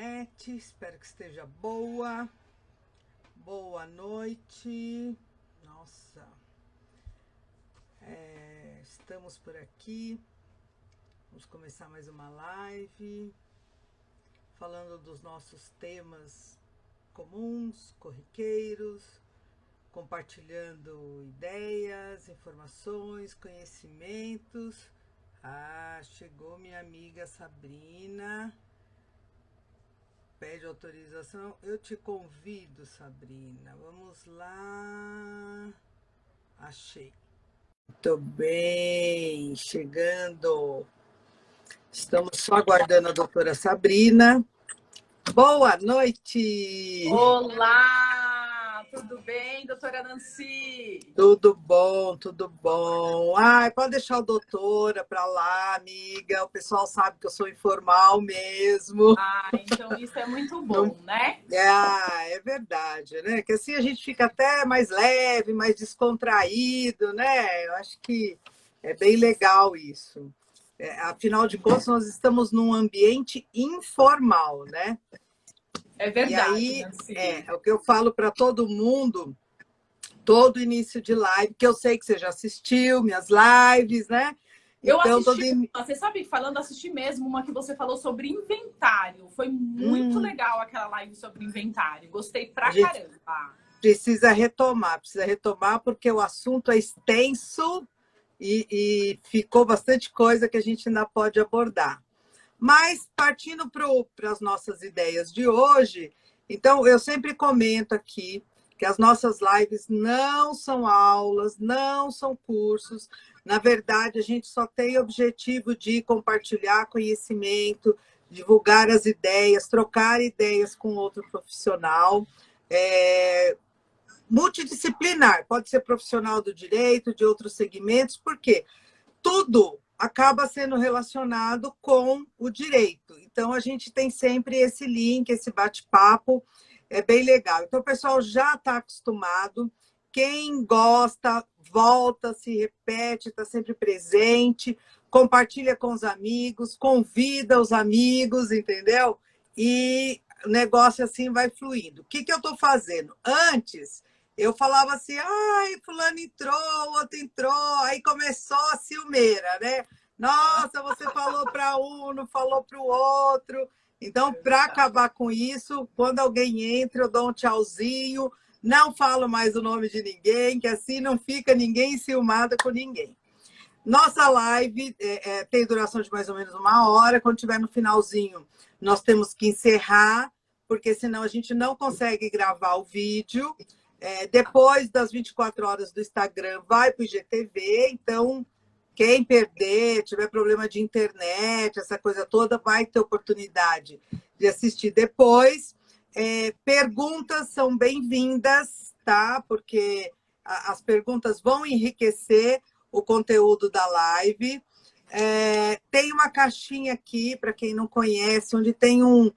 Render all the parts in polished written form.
internet. Espero que esteja boa. Boa noite. Nossa, estamos por aqui. Vamos começar mais uma live falando dos nossos temas comuns, corriqueiros, compartilhando ideias, informações, conhecimentos. Chegou minha amiga Sabrina. Pede autorização. Eu te convido, Sabrina. Vamos lá. Achei. Muito bem. Chegando. Estamos só aguardando a doutora Sabrina. Boa noite! Olá! Tudo bem, doutora Nancy? Tudo bom, tudo bom. Pode deixar o doutora para lá, amiga. O pessoal sabe que eu sou informal mesmo. Então isso é muito bom, né? É verdade, né? Que assim a gente fica até mais leve, mais descontraído, né? Eu acho que é bem legal isso. Afinal de contas, nós estamos num ambiente informal, né? É verdade, e aí, Nancy. É o que eu falo para todo mundo, todo início de live, que eu sei que você já assistiu minhas lives, né? Eu assisti, você sabe, assisti mesmo uma que você falou sobre inventário. Foi muito legal aquela live sobre inventário. Gostei pra caramba. Precisa retomar porque o assunto é extenso e ficou bastante coisa que a gente ainda pode abordar. Mas, partindo para as nossas ideias de hoje, então, eu sempre comento aqui que as nossas lives não são aulas, não são cursos. Na verdade, a gente só tem o objetivo de compartilhar conhecimento, divulgar as ideias, trocar ideias com outro profissional. Multidisciplinar, pode ser profissional do direito, de outros segmentos, porque tudo acaba sendo relacionado com o direito. Então, a gente tem sempre esse link, esse bate-papo, é bem legal. Então, o pessoal já está acostumado. Quem gosta, volta, se repete, está sempre presente, compartilha com os amigos, convida os amigos, entendeu? E o negócio assim vai fluindo. O que eu estou fazendo? Antes, eu falava assim, fulano entrou, o outro entrou, aí começou a ciumeira, né? Nossa, você falou para um, não falou para o outro. Então, para acabar com isso, quando alguém entra, eu dou um tchauzinho, não falo mais o nome de ninguém, que assim não fica ninguém enciumado com ninguém. Nossa live tem duração de mais ou menos 1 hora. Quando estiver no finalzinho, nós temos que encerrar, porque senão a gente não consegue gravar o vídeo. Depois das 24 horas do Instagram, vai para o IGTV. Então, quem perder, tiver problema de internet, essa coisa toda, vai ter oportunidade de assistir depois. Perguntas são bem-vindas, tá? Porque as perguntas vão enriquecer o conteúdo da live. Tem uma caixinha aqui, para quem não conhece, onde tem um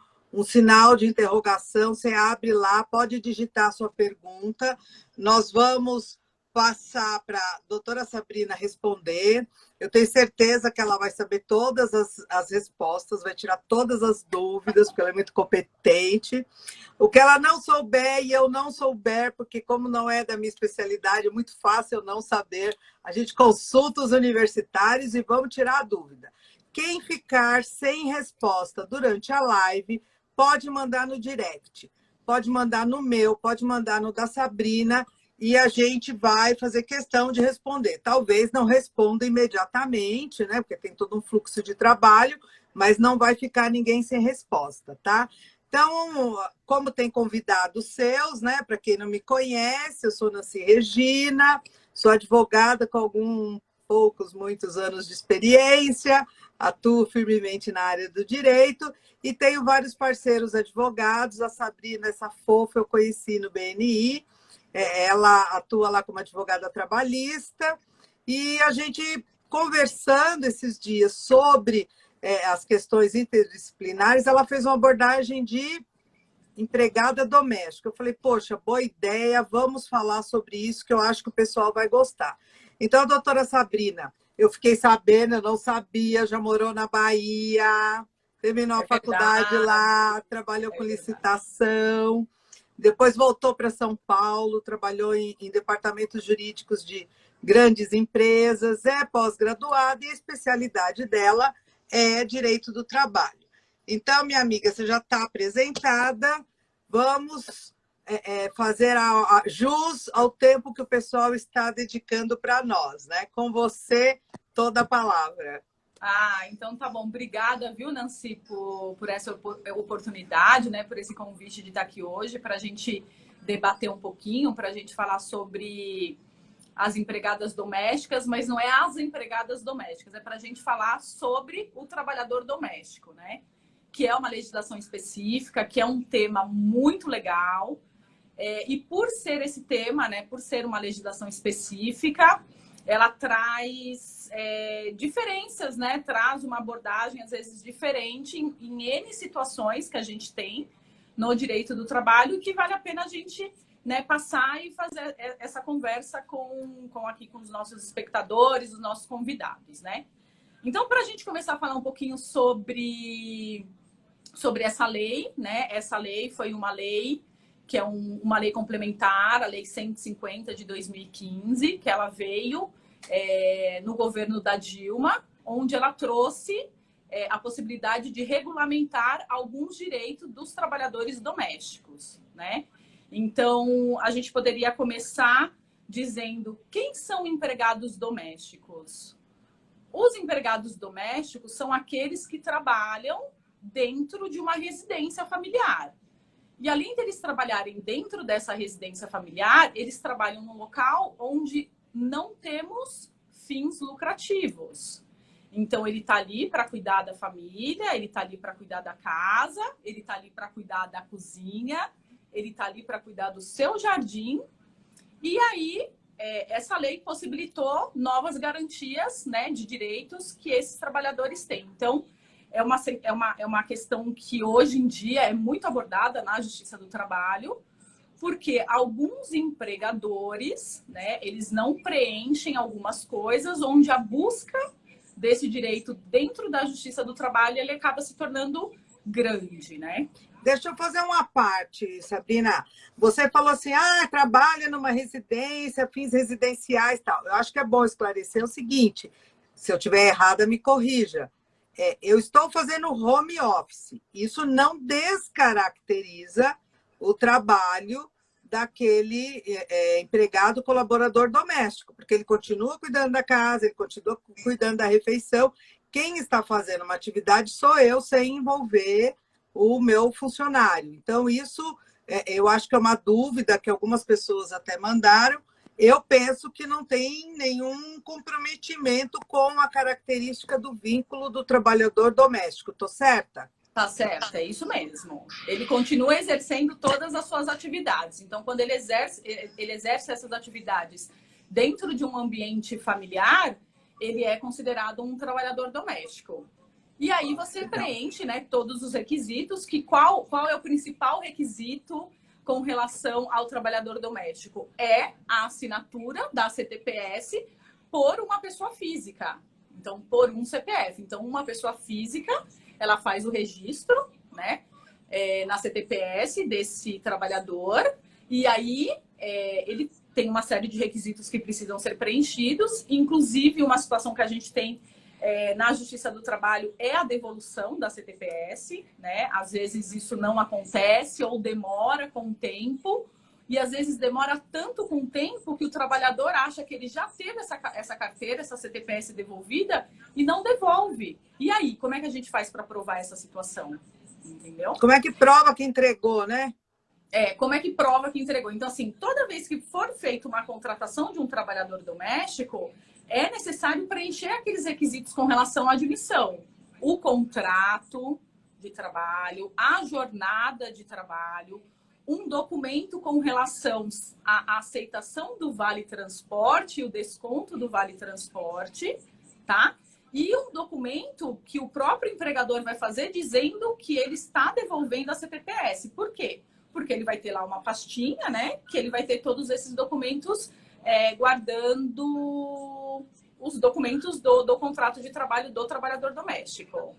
sinal de interrogação. Você abre lá, pode digitar a sua pergunta. Nós vamos passar para a doutora Sabrina responder. Eu tenho certeza que ela vai saber todas as respostas, vai tirar todas as dúvidas, porque ela é muito competente. O que ela não souber e eu não souber, porque como não é da minha especialidade, é muito fácil eu não saber, a gente consulta os universitários e vamos tirar a dúvida. Quem ficar sem resposta durante a live, pode mandar no direct, pode mandar no meu, pode mandar no da Sabrina, e a gente vai fazer questão de responder. Talvez não responda imediatamente, né? Porque tem todo um fluxo de trabalho, mas não vai ficar ninguém sem resposta, tá? Então, como tem convidados seus, né? Para quem não me conhece, eu sou Nancy Regina, sou advogada com muitos anos de experiência, atuo firmemente na área do direito e tenho vários parceiros advogados. A Sabrina, essa fofa, eu conheci no BNI. Ela atua lá como advogada trabalhista, e a gente conversando esses dias sobre as questões interdisciplinares, ela fez uma abordagem de empregada doméstica. Eu falei, poxa, boa ideia, vamos falar sobre isso, que eu acho que o pessoal vai gostar. Então, doutora Sabrina, eu fiquei sabendo, eu não sabia, já morou na Bahia, terminou a faculdade verdade, lá, trabalhou é com verdade. licitação, depois voltou para São Paulo, trabalhou em departamentos jurídicos de grandes empresas, é pós-graduada e a especialidade dela é direito do trabalho. Então, minha amiga, você já está apresentada, vamos fazer jus ao tempo que o pessoal está dedicando para nós, né? Com você, toda a palavra. Ah, então tá bom. Obrigada, viu, Nancy, por essa oportunidade, né? Por esse convite de estar aqui hoje, para a gente debater um pouquinho, para a gente falar sobre as empregadas domésticas, mas não é as empregadas domésticas, é para a gente falar sobre o trabalhador doméstico, né? Que é uma legislação específica, que é um tema muito legal. E por ser esse tema, né? Por ser uma legislação específica, ela traz diferenças, né? Traz uma abordagem, às vezes, diferente em N situações que a gente tem no direito do trabalho, que vale a pena a gente, né, passar e fazer essa conversa aqui com os nossos espectadores, os nossos convidados, né? Então, para a gente começar a falar um pouquinho sobre essa lei, né? Essa lei foi uma lei que é uma lei complementar, a Lei 150 de 2015, que ela veio no governo da Dilma, onde ela trouxe a possibilidade de regulamentar alguns direitos dos trabalhadores domésticos, né? Então, a gente poderia começar dizendo quem são empregados domésticos? Os empregados domésticos são aqueles que trabalham dentro de uma residência familiar. E além deles trabalharem dentro dessa residência familiar, eles trabalham num local onde não temos fins lucrativos. Então, ele está ali para cuidar da família, ele está ali para cuidar da casa, ele está ali para cuidar da cozinha, ele está ali para cuidar do seu jardim. E aí, essa lei possibilitou novas garantias, né, de direitos que esses trabalhadores têm. Então, é uma questão que hoje em dia é muito abordada na Justiça do Trabalho, porque alguns empregadores, né, eles não preenchem algumas coisas onde a busca desse direito dentro da Justiça do Trabalho ele acaba se tornando grande, né? Deixa eu fazer uma parte, Sabrina. Você falou assim, trabalha numa residência, fins residenciais e tal. Eu acho que é bom esclarecer o seguinte, se eu estiver errada, me corrija. Eu estou fazendo home office. Isso não descaracteriza o trabalho daquele empregado colaborador doméstico, porque ele continua cuidando da casa, ele continua cuidando da refeição. Quem está fazendo uma atividade sou eu, sem envolver o meu funcionário. Então, isso eu acho que é uma dúvida que algumas pessoas até mandaram. Eu penso que não tem nenhum comprometimento com a característica do vínculo do trabalhador doméstico. Estou certa? Tá certo, é isso mesmo. Ele continua exercendo todas as suas atividades. Então, quando ele exerce essas atividades dentro de um ambiente familiar, ele é considerado um trabalhador doméstico. E aí você preenche, né, todos os requisitos. Qual é o principal requisito com relação ao trabalhador doméstico? É a assinatura da CTPS por uma pessoa física. Então, por um CPF. Então, uma pessoa física, ela faz o registro, né, na CTPS desse trabalhador. E aí, ele tem uma série de requisitos que precisam ser preenchidos. Inclusive, uma situação que a gente tem na Justiça do Trabalho é a devolução da CTPS, né? Às vezes isso não acontece ou demora com o tempo, e às vezes demora tanto com o tempo que o trabalhador acha que ele já teve essa carteira, essa CTPS devolvida e não devolve. E aí, como é que a gente faz para provar essa situação? Entendeu? Como é que prova que entregou, né? Como é que prova que entregou? Então, assim, toda vez que for feita uma contratação de um trabalhador doméstico, é necessário preencher aqueles requisitos com relação à admissão. O contrato de trabalho, a jornada de trabalho, um documento com relação à aceitação do vale-transporte e o desconto do vale-transporte, tá? E um documento que o próprio empregador vai fazer dizendo que ele está devolvendo a CTPS. Por quê? Porque ele vai ter lá uma pastinha, né? Que ele vai ter todos esses documentos guardando os documentos do contrato de trabalho do trabalhador doméstico.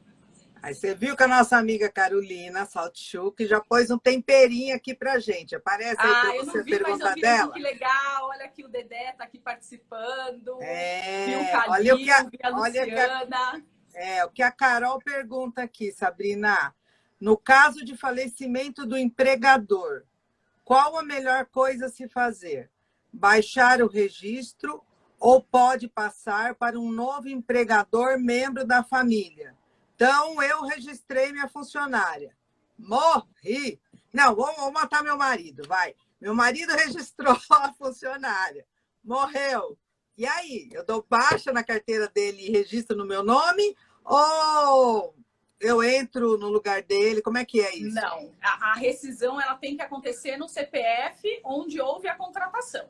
Aí você viu que a nossa amiga Carolina Saltchuk já pôs um temperinho aqui pra gente. Aparece aí para Eu você não a vi, mas eu pergunta vi aqui dela? que legal. Olha aqui o Dedé tá aqui participando. Vi o É, Calil, vi a olha que a Luciana. o que a Carol pergunta aqui, Sabrina. No caso de falecimento do empregador, qual a melhor coisa a se fazer? Baixar o registro ou pode passar para um novo empregador membro da família? Então, eu registrei minha funcionária. Morri! Não, vou matar meu marido, vai. Meu marido registrou a funcionária. Morreu. E aí? Eu dou baixa na carteira dele e registro no meu nome? Ou eu entro no lugar dele? Como é que é isso? Não, a rescisão ela tem que acontecer no CPF onde houve a contratação.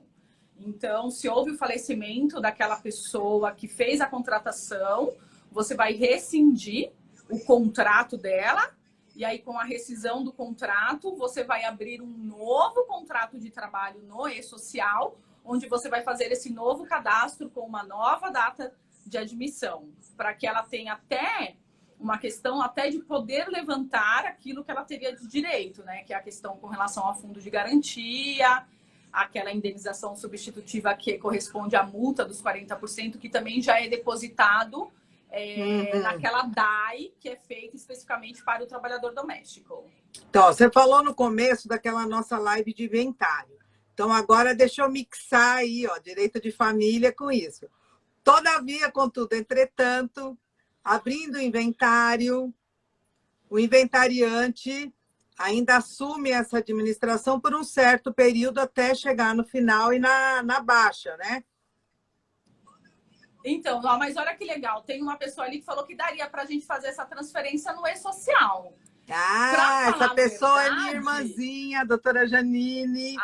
Então, se houve o falecimento daquela pessoa que fez a contratação, você vai rescindir o contrato dela, e aí, com a rescisão do contrato, você vai abrir um novo contrato de trabalho no e-social, onde você vai fazer esse novo cadastro com uma nova data de admissão, para que ela tenha até uma questão até de poder levantar aquilo que ela teria de direito, né? Que é a questão com relação ao fundo de garantia, aquela indenização substitutiva que corresponde à multa dos 40%, que também já é depositado naquela DAI, que é feita especificamente para o trabalhador doméstico. Então, você falou no começo daquela nossa live de inventário. Então, agora deixa eu mixar aí, ó, direito de família com isso. Todavia, contudo, entretanto, abrindo o inventário, o inventariante ainda assume essa administração por um certo período até chegar no final e na baixa, né? Então, mas olha que legal, tem uma pessoa ali que falou que daria para a gente fazer essa transferência no e-social. Essa pessoa é minha irmãzinha, a doutora Janine.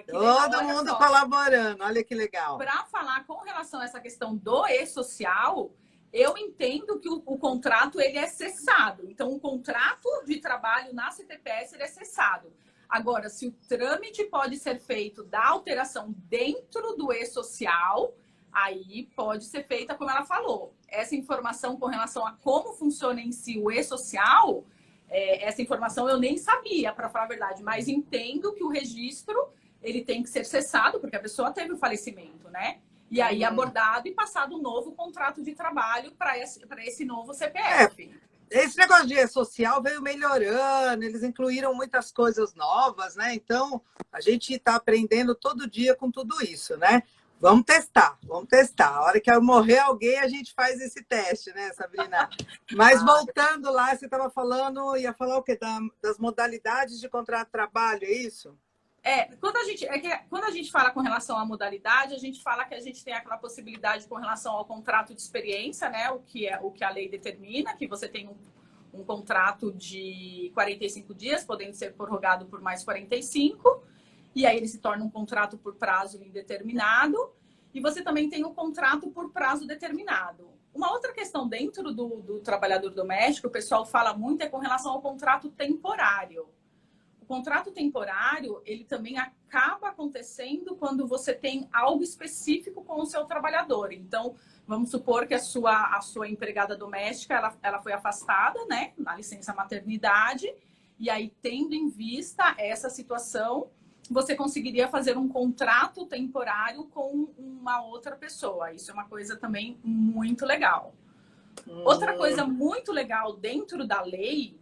Que legal. Todo mundo colaborando, olha que legal. Para falar com relação a essa questão do e-social, eu entendo que o contrato ele é cessado. Então, o contrato de trabalho na CTPS ele é cessado. Agora, se o trâmite pode ser feito da alteração dentro do e-social, aí pode ser feita como ela falou. Essa informação com relação a como funciona em si o e-social, essa informação eu nem sabia, para falar a verdade, mas entendo que o registro ele tem que ser cessado, porque a pessoa teve o falecimento, né? E aí abordado e passado um novo contrato de trabalho para esse novo CPF. Esse negócio de e-social veio melhorando, eles incluíram muitas coisas novas, né? Então, a gente está aprendendo todo dia com tudo isso, né? Vamos testar, vamos testar. A hora que morrer alguém, a gente faz esse teste, né, Sabrina? Mas voltando lá, você estava falando, ia falar o quê? Das modalidades de contrato de trabalho, é isso? Quando a gente fala com relação à modalidade, a gente fala que a gente tem aquela possibilidade com relação ao contrato de experiência, né? O que a lei determina, que você tem um contrato de 45 dias, podendo ser prorrogado por mais 45, e aí ele se torna um contrato por prazo indeterminado, e você também tem o contrato por prazo determinado. Uma outra questão dentro do trabalhador doméstico, o pessoal fala muito, é com relação ao contrato temporário. O contrato temporário, ele também acaba acontecendo quando você tem algo específico com o seu trabalhador. Então, vamos supor que a sua empregada doméstica, ela foi afastada, né, na licença maternidade, e aí, tendo em vista essa situação, você conseguiria fazer um contrato temporário com uma outra pessoa. Isso é uma coisa também muito legal. Outra coisa muito legal dentro da lei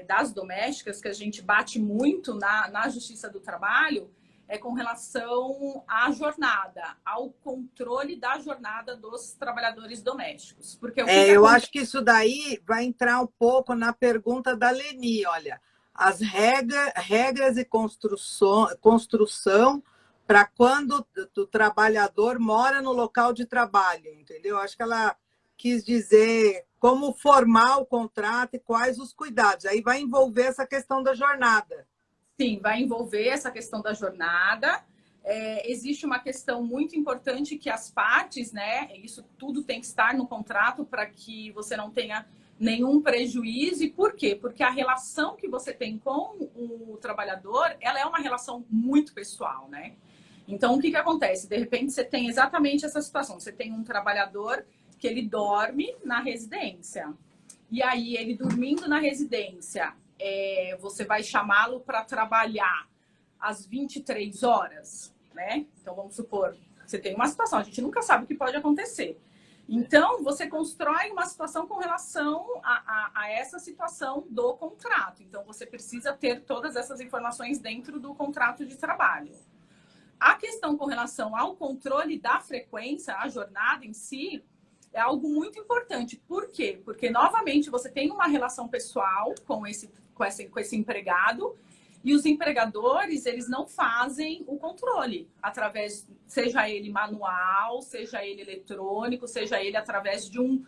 das domésticas, que a gente bate muito na Justiça do Trabalho, é com relação à jornada, ao controle da jornada dos trabalhadores domésticos. Porque eu acho que isso daí vai entrar um pouco na pergunta da Leni, olha. As regras e construção para quando o trabalhador mora no local de trabalho, entendeu? Acho que ela quis dizer como formar o contrato e quais os cuidados. Aí vai envolver essa questão da jornada. Sim, vai envolver essa questão da jornada. Existe uma questão muito importante que as partes, né? Isso tudo tem que estar no contrato para que você não tenha nenhum prejuízo. E por quê? Porque a relação que você tem com o trabalhador, ela é uma relação muito pessoal, né? Então, o que acontece? De repente, você tem exatamente essa situação. Você tem um trabalhador que ele dorme na residência. e aí ele dormindo na residência, você vai chamá-lo para trabalhar às 23 horas, né? Então, vamos supor, você tem uma situação, a gente nunca sabe o que pode acontecer. Então, você constrói uma situação com relação a essa situação do contrato. Então, você precisa ter todas essas informações dentro do contrato de trabalho. A questão com relação ao controle da frequência, a jornada em si, é algo muito importante. Por quê? Porque, novamente, você tem uma relação pessoal com esse empregado e os empregadores, eles não fazem o controle através, seja ele manual, seja ele eletrônico, seja ele através de um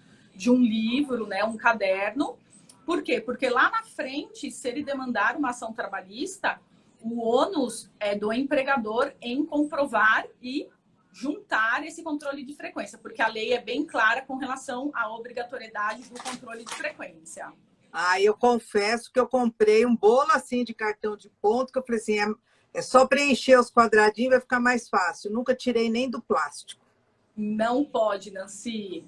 livro, né, um caderno. Por quê? Porque lá na frente, se ele demandar uma ação trabalhista, o ônus é do empregador em comprovar e juntar esse controle de frequência, porque a lei é bem clara com relação à obrigatoriedade do controle de frequência. Eu confesso que eu comprei um bolo assim de cartão de ponto, que eu falei assim, é só preencher os quadradinhos, vai ficar mais fácil. Nunca tirei nem do plástico. Não pode, Nancy.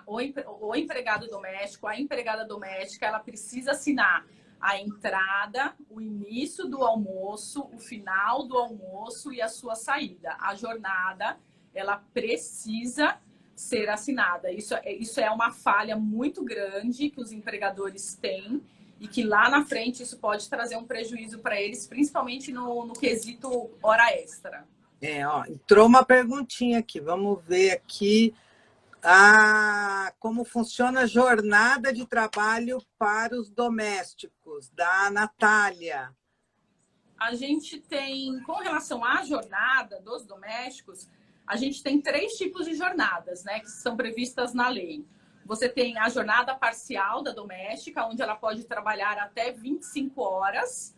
O empregado doméstico, a empregada doméstica, ela precisa assinar a entrada, o início do almoço, o final do almoço e a sua saída. A jornada, ela precisa ser assinada. Isso é uma falha muito grande que os empregadores têm e que lá na frente isso pode trazer um prejuízo para eles, principalmente no quesito hora extra. Entrou uma perguntinha aqui. Vamos ver aqui. Como funciona a jornada de trabalho para os domésticos, da Natália. A gente tem, com relação à jornada dos domésticos, a gente tem 3 tipos de jornadas, né, que são previstas na lei. Você tem a jornada parcial da doméstica, onde ela pode trabalhar até 25 horas,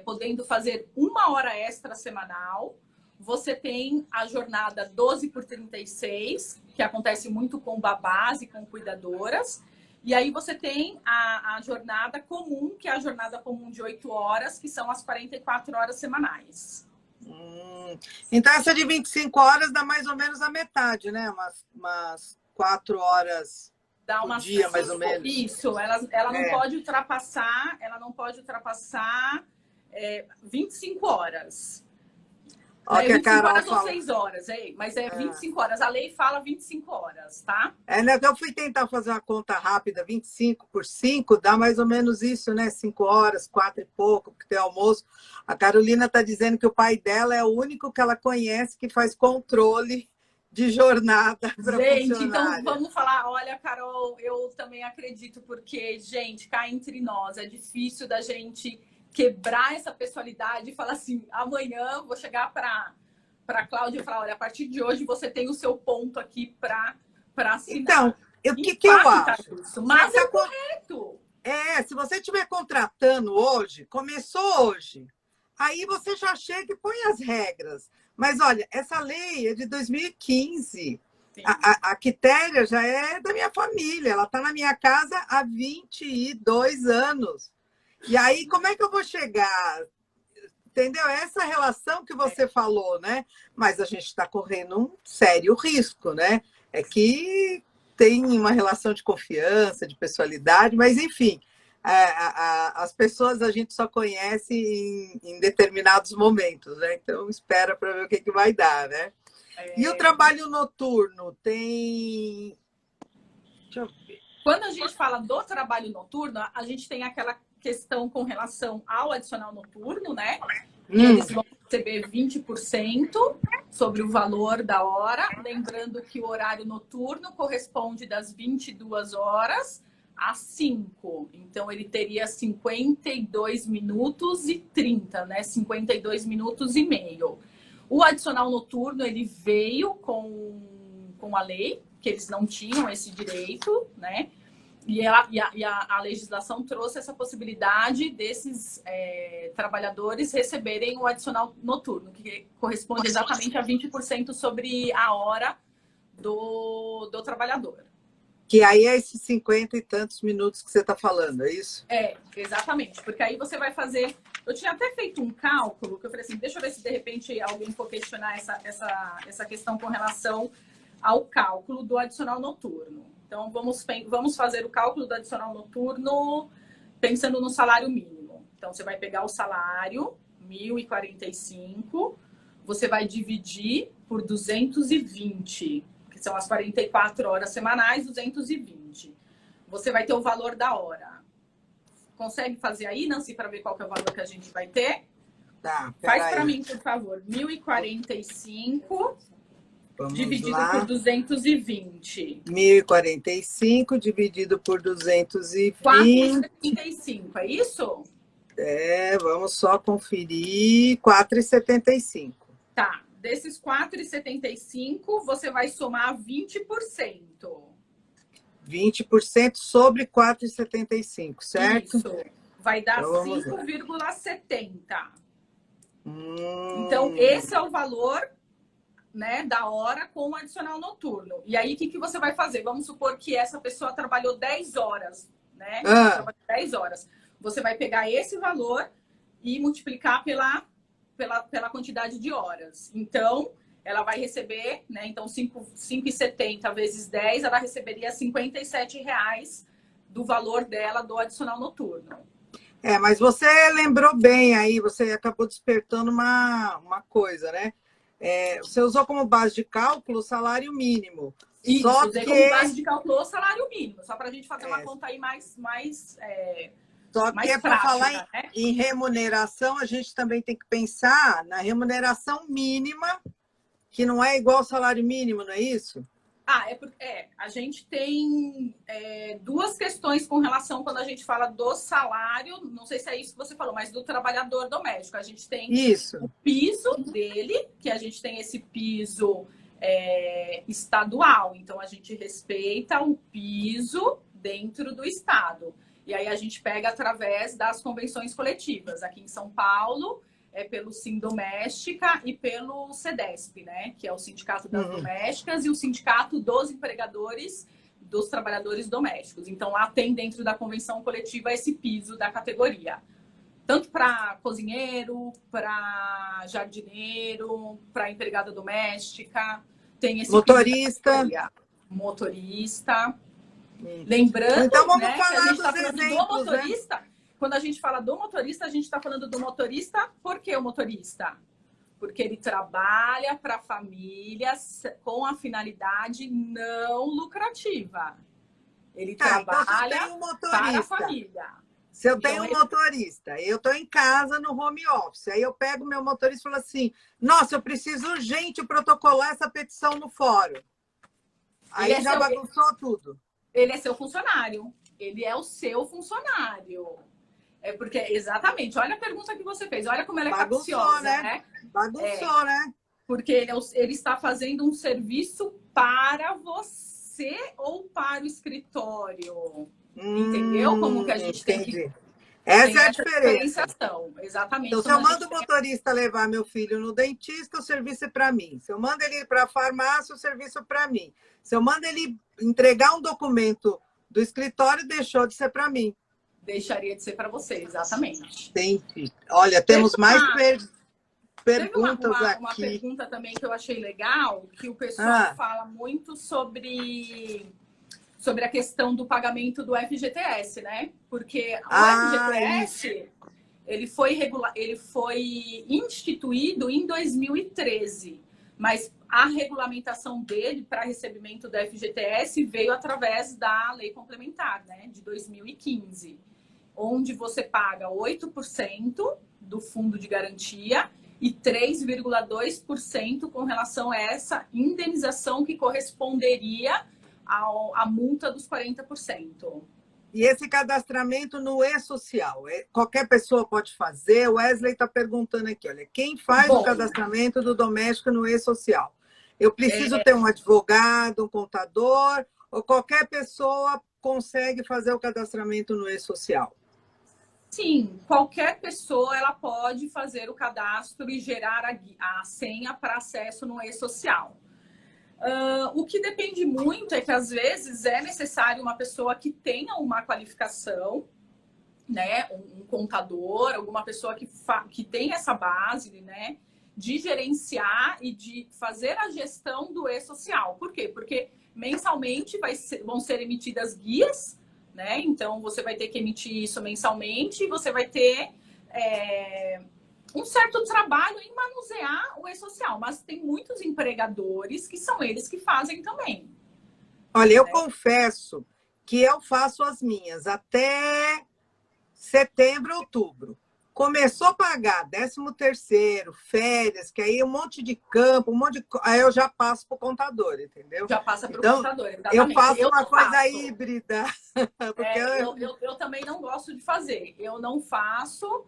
podendo fazer 1 hora extra semanal. Você tem a jornada 12/36, que acontece muito com babás e com cuidadoras. E aí você tem a jornada comum, que é a jornada comum de 8 horas, que são as 44 horas semanais. Então, essa de 25 horas dá mais ou menos a metade, né? Umas 4 horas por dia, mais ou menos. Isso, ela não pode ultrapassar, 25 horas. Olha, 25 horas ou 6 horas, mas é 25 horas. A lei fala 25 horas, tá? Né, eu fui tentar fazer uma conta rápida, 25 por 5, dá mais ou menos isso, né? 5 horas, 4 e pouco, porque tem almoço. A Carolina está dizendo que o pai dela é o único que ela conhece que faz controle de jornada para funcionária. Então vamos falar, olha, Carol, eu também acredito, porque, gente, cá entre nós, é difícil da gente quebrar essa pessoalidade e falar assim, amanhã vou chegar para a Cláudia e falar, olha, a partir de hoje você tem o seu ponto aqui para assinar. Então, o que eu acho? Isso, mas é correto. Se você estiver contratando hoje, começou hoje, aí você já chega e põe as regras. Mas, olha, essa lei é de 2015. A Quitéria já é da minha família, ela está na minha casa há 22 anos. E aí, como é que eu vou chegar? Entendeu? Essa relação que você falou, né? Mas a gente está correndo um sério risco, né? É que tem uma relação de confiança, de pessoalidade, mas, enfim, as pessoas a gente só conhece em determinados momentos, né? Então, espera para ver o que vai dar, né? E o trabalho noturno tem... Deixa eu ver. Quando a gente fala do trabalho noturno, a gente tem aquela questão com relação ao adicional noturno, né? Eles vão receber 20% sobre o valor da hora, lembrando que o horário noturno corresponde das 22 horas às 5. Então, ele teria 52 minutos e 30, né? 52 minutos e meio. O adicional noturno, ele veio com a lei, que eles não tinham esse direito, né? E a legislação trouxe essa possibilidade desses trabalhadores receberem o adicional noturno, que corresponde exatamente a 20% sobre a hora do trabalhador. Que aí é esses 50 e tantos minutos que você está falando, é isso? Exatamente. Porque aí você vai fazer... Eu tinha até feito um cálculo, que eu falei assim, deixa eu ver se de repente alguém for questionar essa questão com relação ao cálculo do adicional noturno. Então, vamos fazer o cálculo do adicional noturno pensando no salário mínimo. Então, você vai pegar o salário, 1.045, você vai dividir por 220, que são as 44 horas semanais, 220. Você vai ter o valor da hora. Consegue fazer aí, Nancy, para ver qual que é o valor que a gente vai ter? Tá, Faz para mim, por favor. 1.045 dividido lá. por 220. 1.045 dividido por 220. 4,75, é isso? Vamos só conferir. 4,75. Tá. Desses 4,75, você vai somar 20%. 20% sobre 4,75, certo? Isso. Vai dar Então, vamos lá. 5,70. Então, esse é o valor, né, da hora com o adicional noturno. E aí, o que você vai fazer? Vamos supor que essa pessoa trabalhou 10 horas, né? Trabalhou 10 horas. Você vai pegar esse valor e multiplicar pela quantidade de horas. Então, ela vai receber, né? Então, 5,70 vezes 10, ela receberia R$ 57,00 do valor dela do adicional noturno. Mas você lembrou bem aí, você acabou despertando uma coisa, né? Você usou como base de cálculo o salário mínimo. Isso, só usei que... como base de cálculo o salário mínimo, só para a gente fazer uma conta aí mais Só que mais para falar né? em remuneração, a gente também tem que pensar na remuneração mínima, que não é igual ao salário mínimo, não é isso? A gente tem duas questões com relação quando a gente fala do salário, não sei se é isso que você falou, mas do trabalhador doméstico. A gente tem o piso dele, que a gente tem esse piso estadual, então a gente respeita o piso dentro do estado. E aí a gente pega através das convenções coletivas. Aqui em São Paulo, pelo Sindoméstica e pelo SEDESP, né? Que é o Sindicato das Domésticas e o Sindicato dos Empregadores dos Trabalhadores Domésticos. Então, lá tem dentro da convenção coletiva esse piso da categoria. Tanto para cozinheiro, para jardineiro, para empregada doméstica. Tem esse motorista. Lembrando, então, vamos né, falar que a gente está falando exemplos, do motorista. Né? Quando a gente fala do motorista, a gente está falando do motorista. Por que o motorista? Porque ele trabalha para famílias com a finalidade não lucrativa. Ele trabalha para a família. Se eu tenho um motorista, eu estou em casa no home office, aí eu pego meu motorista e falo assim, nossa, eu preciso urgente protocolar essa petição no fórum. Aí já bagunçou tudo. Ele é seu funcionário. Ele é o seu funcionário. Porque, exatamente, olha a pergunta que você fez. Olha como ela é capciosa, né? Bagunçou, né? Porque ele está fazendo um serviço para você ou para o escritório. Entendeu? Como que a gente tem que... Essa é a diferença. Exatamente. Então, se eu mando o motorista levar meu filho no dentista, o serviço é para mim. Se eu mando ele ir para a farmácia, o serviço é para mim. Se eu mando ele entregar um documento do escritório, deixou de ser para mim. Deixaria de ser para você, exatamente. Entendi. Olha, temos mais perguntas aqui. Uma pergunta também que eu achei legal, que o pessoal fala muito sobre a questão do pagamento do FGTS, né? Porque o FGTS, ele foi instituído em 2013, mas a regulamentação dele para recebimento do FGTS veio através da lei complementar, né, de 2015, onde você paga 8% do fundo de garantia e 3,2% com relação a essa indenização que corresponderia à multa dos 40%. E esse cadastramento no e-social, qualquer pessoa pode fazer? O Wesley está perguntando aqui, olha, quem faz o cadastramento do doméstico no e-social? Eu preciso ter um advogado, um contador, ou qualquer pessoa consegue fazer o cadastramento no e-social? Sim, qualquer pessoa ela pode fazer o cadastro e gerar a senha para acesso no e-social. O que depende muito é que, às vezes, é necessário uma pessoa que tenha uma qualificação, né? Um contador, alguma pessoa que tenha essa base, né? De gerenciar e de fazer a gestão do e-social. Por quê? Porque mensalmente vão ser emitidas guias, né? Então, você vai ter que emitir isso mensalmente e você vai ter um certo trabalho em manusear o e-social. Mas tem muitos empregadores que são eles que fazem também. Olha, eu confesso que eu faço as minhas até setembro, outubro. Começou a pagar 13º, férias, que aí um monte de campo, aí eu já passo para o contador, entendeu? Já passa para o Então, contador, exatamente. eu faço uma coisa híbrida. Porque eu também não gosto de fazer. Eu não faço,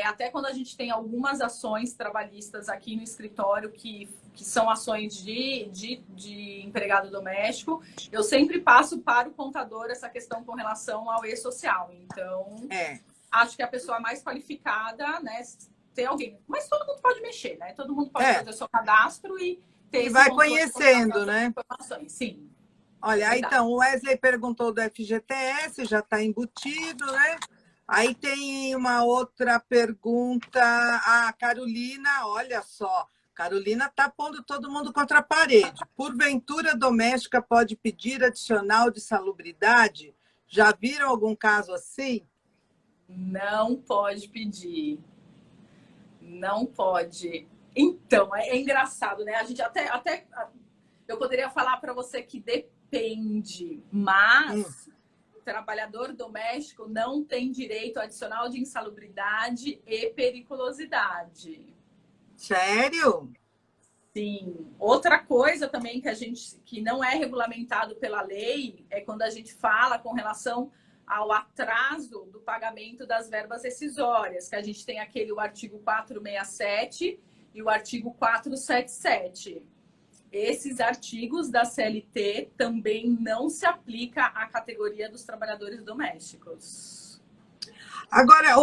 até quando a gente tem algumas ações trabalhistas aqui no escritório que são ações de empregado doméstico, eu sempre passo para o contador essa questão com relação ao e-social. Então, acho que a pessoa mais qualificada, né, tem alguém. Mas todo mundo pode mexer, né? Todo mundo pode fazer o seu cadastro e ter esse vai conhecendo, né? Informações. Sim. Olha, então, o Wesley perguntou do FGTS, já está embutido, né? Aí tem uma outra pergunta, a Carolina, olha só, Carolina está pondo todo mundo contra a parede. Porventura, doméstica pode pedir adicional de salubridade? Já viram algum caso assim? Não pode pedir. Não pode. Então, é engraçado, né? A gente até eu poderia falar para você que depende, mas trabalhador doméstico não tem direito adicional de insalubridade e periculosidade. Sério? Sim. Outra coisa também que não é regulamentado pela lei é quando a gente fala com relação ao atraso do pagamento das verbas rescisórias, que a gente tem o artigo 467 e o artigo 477. Esses artigos da CLT também não se aplicam à categoria dos trabalhadores domésticos. Agora,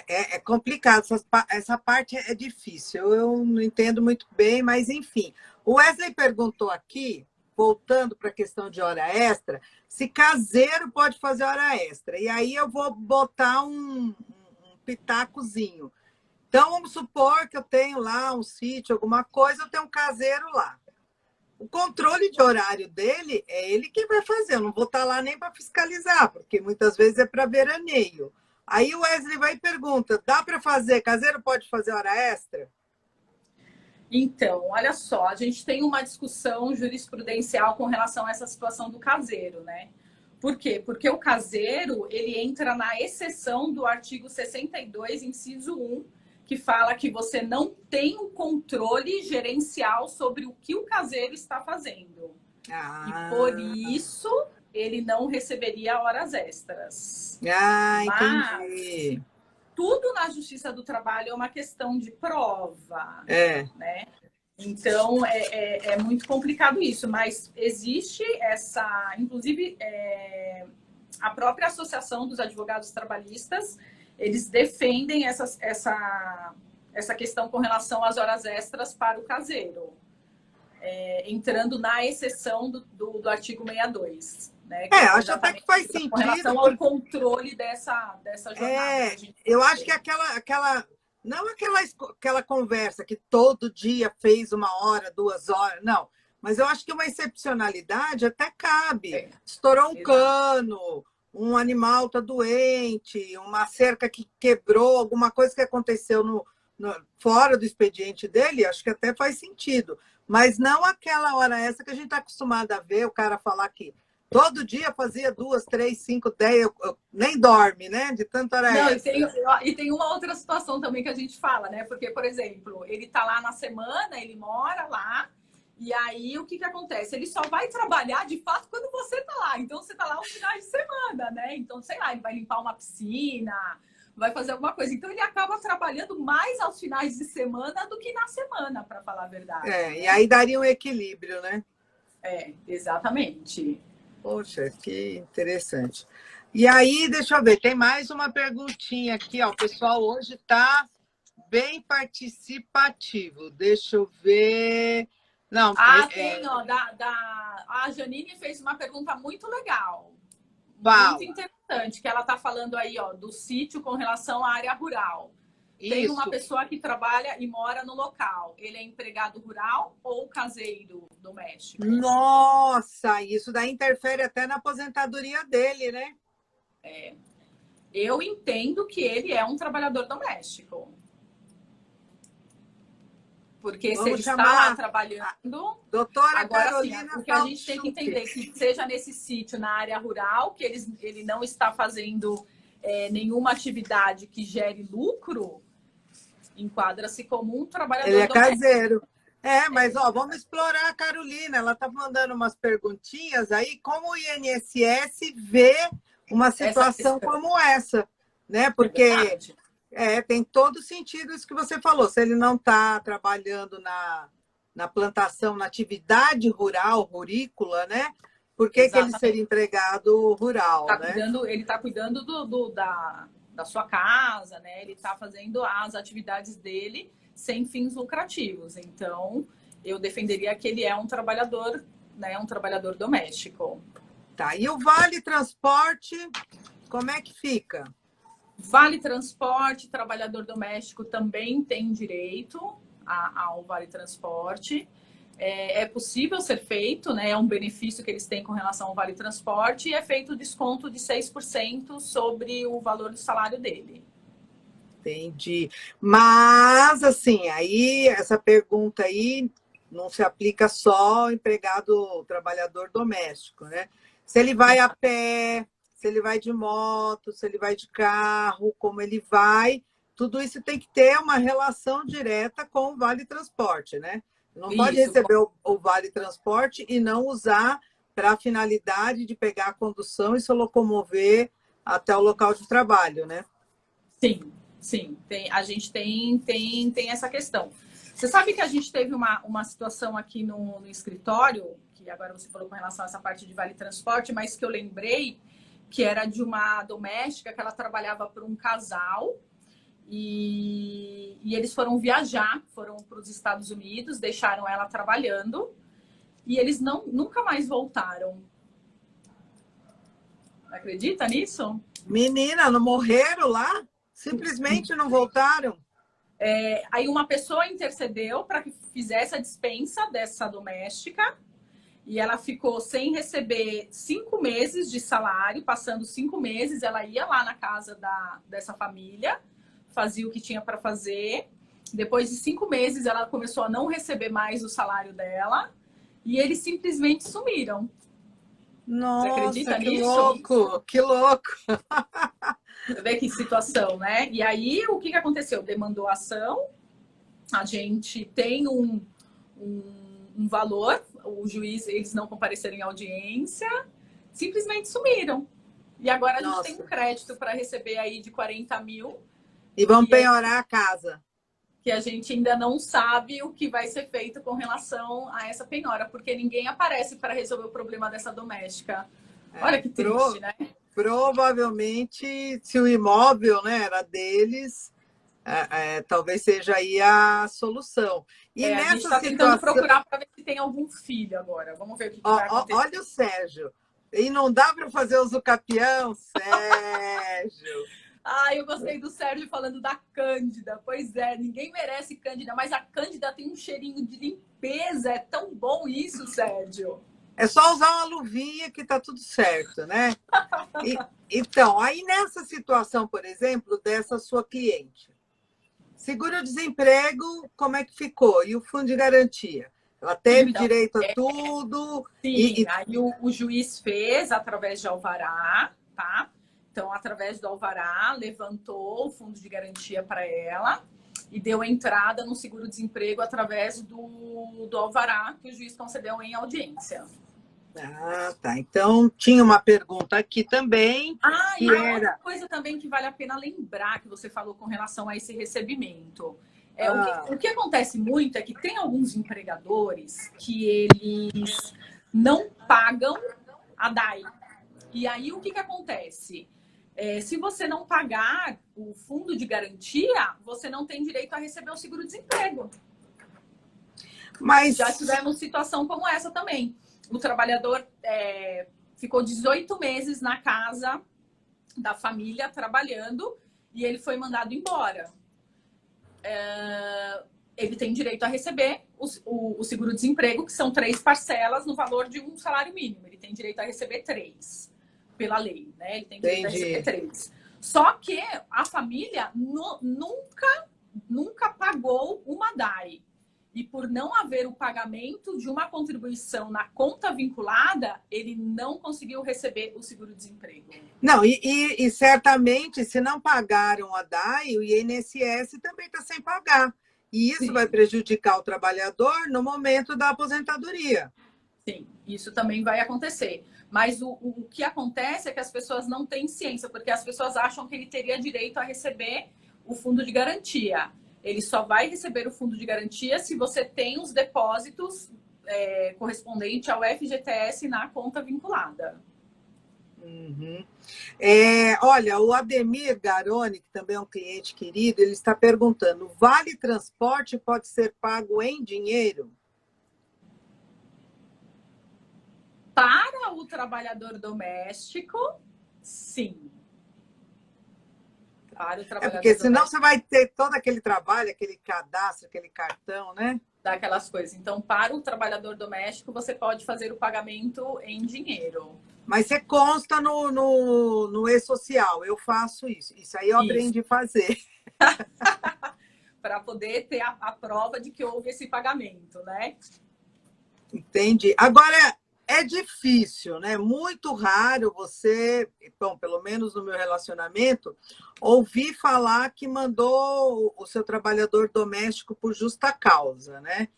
é complicado, essa parte é difícil, eu não entendo muito bem, mas enfim. O Wesley perguntou aqui, voltando para a questão de hora extra, se caseiro pode fazer hora extra. E aí eu vou botar um pitacozinho. Então, vamos supor que eu tenho lá um sítio, alguma coisa, eu tenho um caseiro lá. O controle de horário dele é ele que vai fazer, eu não vou estar lá nem para fiscalizar, porque muitas vezes é para veraneio. Aí o Wesley vai e pergunta, dá para fazer, caseiro pode fazer hora extra? Então, olha só, a gente tem uma discussão jurisprudencial com relação a essa situação do caseiro, né? Por quê? Porque o caseiro, ele entra na exceção do artigo 62, inciso 1, que fala que você não tem o controle gerencial sobre o que o caseiro está fazendo. E por isso, ele não receberia horas extras. Entendi. Tudo na Justiça do Trabalho é uma questão de prova, né? Então, é muito complicado isso, mas existe inclusive, a própria Associação dos Advogados Trabalhistas, eles defendem essa questão com relação às horas extras para o caseiro, entrando na exceção do artigo 62. Né, acho até que faz sentido. Com relação ao controle dessa jornada. Eu acho que não aquela conversa que todo dia fez 1 hora, 2 horas, não. Mas eu acho que uma excepcionalidade até cabe. Estourou um cano, um animal está doente, uma cerca que quebrou, alguma coisa que aconteceu fora do expediente dele, acho que até faz sentido. Mas não aquela hora essa que a gente está acostumado a ver o cara falar que todo dia fazia 2, 3, 5, 10, nem dorme, né? De tanta hora extra. E tem uma outra situação também que a gente fala, né? Porque, por exemplo, ele está lá na semana, ele mora lá, e aí o que acontece? Ele só vai trabalhar, de fato, quando você está lá. Então, você está lá aos finais de semana, né? Então, sei lá, ele vai limpar uma piscina, vai fazer alguma coisa. Então, ele acaba trabalhando mais aos finais de semana do que na semana, para falar a verdade. Né? E aí daria um equilíbrio, né? Exatamente. Poxa, que interessante. E aí, deixa eu ver, tem mais uma perguntinha aqui, ó. O pessoal hoje está bem participativo. Deixa eu ver. Não, tem, ó, a Janine fez uma pergunta muito legal. Fala. Muito interessante, que ela está falando aí, ó, do sítio com relação à área rural. Tem uma Isso. pessoa que trabalha e mora no local. Ele é empregado rural ou caseiro doméstico? Nossa, isso daí interfere até na aposentadoria dele, né? Eu entendo que ele é um trabalhador doméstico. Porque se ele Vamos está lá chamar a trabalhando. doutora Agora, sim, Carolina o que a gente tem que Falchuk. entender que seja nesse sítio, na área rural, que ele não está fazendo nenhuma atividade que gere lucro, enquadra-se como um Ele trabalhador é doméstico. caseiro. Mas ó, vamos explorar a Carolina. Ela está mandando umas perguntinhas aí, como o INSS vê uma Essa situação questão como essa, né? é Porque verdade. tem todo sentido isso que você falou. Se ele não está trabalhando na plantação, na atividade rural, rurícola, né? Por que ele seria Exatamente. empregado rural, né? Ele está cuidando da sua casa, né? Ele está fazendo as atividades dele sem fins lucrativos. Então, eu defenderia que ele é um trabalhador, né? Um trabalhador doméstico. Tá. E o Vale Transporte, como é que fica? Vale Transporte, trabalhador doméstico também tem direito ao Vale Transporte. É possível ser feito, né? É um benefício que eles têm com relação ao Vale Transporte e é feito desconto de 6% sobre o valor do salário dele. Entendi. Mas, assim, aí essa pergunta aí não se aplica só ao empregado trabalhador doméstico, né? Se ele vai a pé, se ele vai de moto, se ele vai de carro, como ele vai, tudo isso tem que ter uma relação direta com o Vale Transporte, né? Não pode Isso, receber o Vale Transporte e não usar para a finalidade de pegar a condução e se locomover até o local de trabalho, né? sim, sim. A gente tem essa questão. Você sabe que a gente teve uma situação aqui no escritório, que agora você falou com relação a essa parte de Vale Transporte, mas que eu lembrei que era de uma doméstica que ela trabalhava para um casal e eles foram viajar, foram para os Estados Unidos, deixaram ela trabalhando e eles nunca mais voltaram. Acredita nisso? Menina, não morreram lá? Simplesmente não voltaram? Aí uma pessoa intercedeu para que fizesse a dispensa dessa doméstica e ela ficou sem receber 5 meses de salário. Passando 5 meses, ela ia lá na casa dessa família, fazia o que tinha para fazer. Depois de 5 meses, ela começou a não receber mais o salário dela e eles simplesmente sumiram. Você Nossa, acredita que nisso? louco, que louco. Você vê que situação, né? E aí, o que aconteceu? Demandou ação, a gente tem um valor, o juiz, eles não compareceram em audiência, simplesmente sumiram. E agora a gente tem um crédito para receber aí de 40 mil. E vão penhorar a casa. Que a gente ainda não sabe o que vai ser feito com relação a essa penhora, porque ninguém aparece para resolver o problema dessa doméstica. Olha que triste, né? Provavelmente, se o imóvel, né, era deles, talvez seja aí a solução. E A gente nessa está tentando situação, procurar para ver se tem algum filho agora. Vamos ver o que vai acontecer. olha o Sérgio. E não dá para fazer uso capião, Sérgio. Eu gostei do Sérgio falando da Cândida. Pois é, ninguém merece Cândida, mas a Cândida tem um cheirinho de limpeza. É tão bom isso, Sérgio. É só usar uma luvinha que tá tudo certo, né? Então, aí nessa situação, por exemplo, dessa sua cliente, seguro-desemprego, como é que ficou? E o fundo de garantia? Ela teve direito a tudo? Sim, aí o juiz fez através de alvará, tá? Então, através do alvará, levantou o fundo de garantia para ela e deu entrada no seguro-desemprego através do alvará que o juiz concedeu em audiência. Ah, tá. Então, tinha uma pergunta aqui também. E outra coisa também que vale a pena lembrar que você falou com relação a esse recebimento. O que acontece muito é que tem alguns empregadores que eles não pagam a DAI. E aí, o que acontece? Se você não pagar o fundo de garantia, você não tem direito a receber o seguro-desemprego. Mas já tivemos situação como essa também. O trabalhador ficou 18 meses na casa da família trabalhando e ele foi mandado embora. ele tem direito a receber o seguro-desemprego, que são 3 parcelas no valor de um salário mínimo. Ele tem direito a receber 3, pela lei, né? Ele tem direito a receber 3. Só que a família nunca pagou uma DAI. E por não haver o pagamento de uma contribuição na conta vinculada, ele não conseguiu receber o seguro-desemprego. Não, e certamente, se não pagaram a DAI, o INSS também está sem pagar. E isso vai prejudicar o trabalhador no momento da aposentadoria. Sim, isso também vai acontecer. Mas o que acontece é que as pessoas não têm ciência, porque as pessoas acham que ele teria direito a receber o fundo de garantia. Ele só vai receber o fundo de garantia se você tem os depósitos correspondentes ao FGTS na conta vinculada. Uhum. Olha, o Ademir Garoni, que também é um cliente querido, ele está perguntando: vale transporte pode ser pago em dinheiro? Para o trabalhador doméstico, sim. Para o trabalhador porque senão doméstico, você vai ter todo aquele trabalho, aquele cadastro, aquele cartão, né? daquelas coisas. Então, para o trabalhador doméstico, você pode fazer o pagamento em dinheiro. Mas você consta no e-social. Eu faço isso. Isso aí eu aprendi a fazer. Para poder ter a prova de que houve esse pagamento, né? Entendi. Agora, é difícil, né? Muito raro você, bom, pelo menos no meu relacionamento, ouvir falar que mandou o seu trabalhador doméstico por justa causa, né?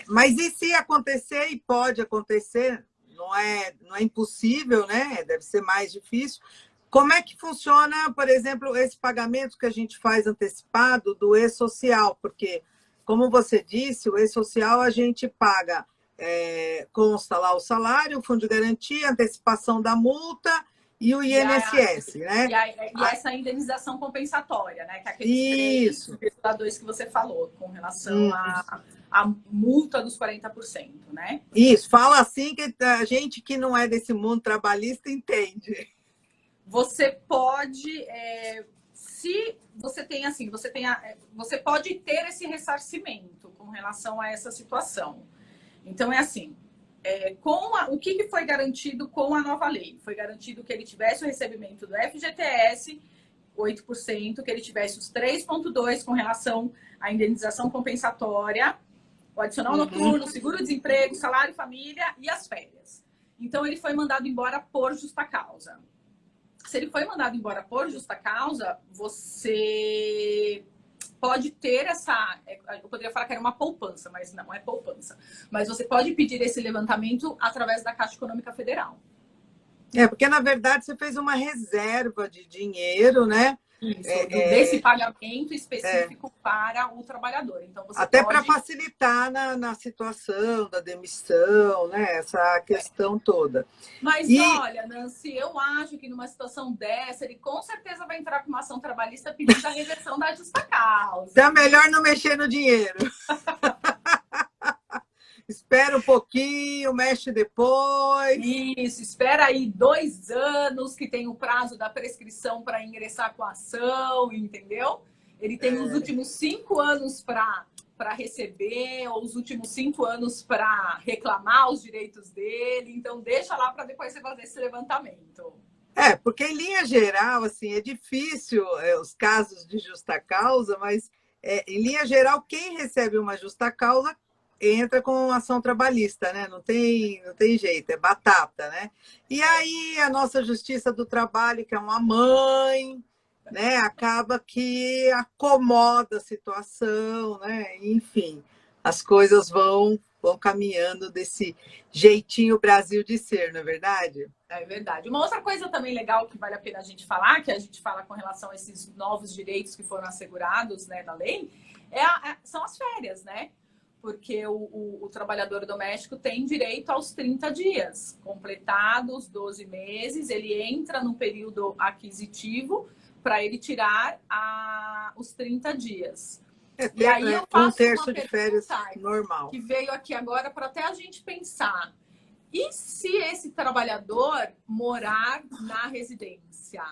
Mas e se acontecer, e pode acontecer, não é impossível, né? Deve ser mais difícil. Como é que funciona, por exemplo, esse pagamento que a gente faz antecipado do e-social? Porque, como você disse, o e-social a gente paga, consta lá o salário, o fundo de garantia, antecipação da multa e o INSS, né? E essa indenização compensatória, né? Que é aqueles 3,2 que você falou, com relação à multa dos 40%, né? Isso, fala assim que a gente que não é desse mundo trabalhista entende. Você pode, se você tem assim, você pode ter esse ressarcimento com relação a essa situação. Então, é assim, o que foi garantido com a nova lei? Foi garantido que ele tivesse o recebimento do FGTS, 8%, que ele tivesse os 3,2% com relação à indenização compensatória, o adicional noturno, seguro-desemprego, salário família e as férias. Então, ele foi mandado embora por justa causa. Se ele foi mandado embora por justa causa, você pode ter eu poderia falar que era uma poupança, mas não é poupança. Mas você pode pedir esse levantamento através da Caixa Econômica Federal. Porque, na verdade, você fez uma reserva de dinheiro, né? Isso, desse pagamento específico para o trabalhador. Então, você até para facilitar na situação da demissão, né? Essa questão toda. Mas olha, Nancy, eu acho que numa situação dessa, ele com certeza vai entrar com uma ação trabalhista pedindo a reversão da justa causa. Então, é melhor não mexer no dinheiro. Espera um pouquinho, mexe depois. Isso, espera aí 2 anos, que tem o prazo da prescrição para ingressar com a ação, entendeu? Ele tem os últimos 5 anos para receber, ou os últimos 5 anos para reclamar os direitos dele. Então, deixa lá para depois você fazer esse levantamento. Porque em linha geral, assim, é difícil os casos de justa causa, mas em linha geral, quem recebe uma justa causa entra com ação trabalhista, né? Não tem jeito, é batata, né? E aí a nossa Justiça do Trabalho, que é uma mãe, né? Acaba que acomoda a situação, né? Enfim, as coisas vão caminhando desse jeitinho Brasil de ser, não é verdade? É verdade. Uma outra coisa também legal que vale a pena a gente falar, que a gente fala com relação a esses novos direitos que foram assegurados, né, da lei, são as férias, né? Porque o trabalhador doméstico tem direito aos 30 dias. Completados 12 meses, ele entra no período aquisitivo para ele tirar os 30 dias. E aí eu faço 1/3 de férias normal. Que veio aqui agora para até a gente pensar. E se esse trabalhador morar na residência?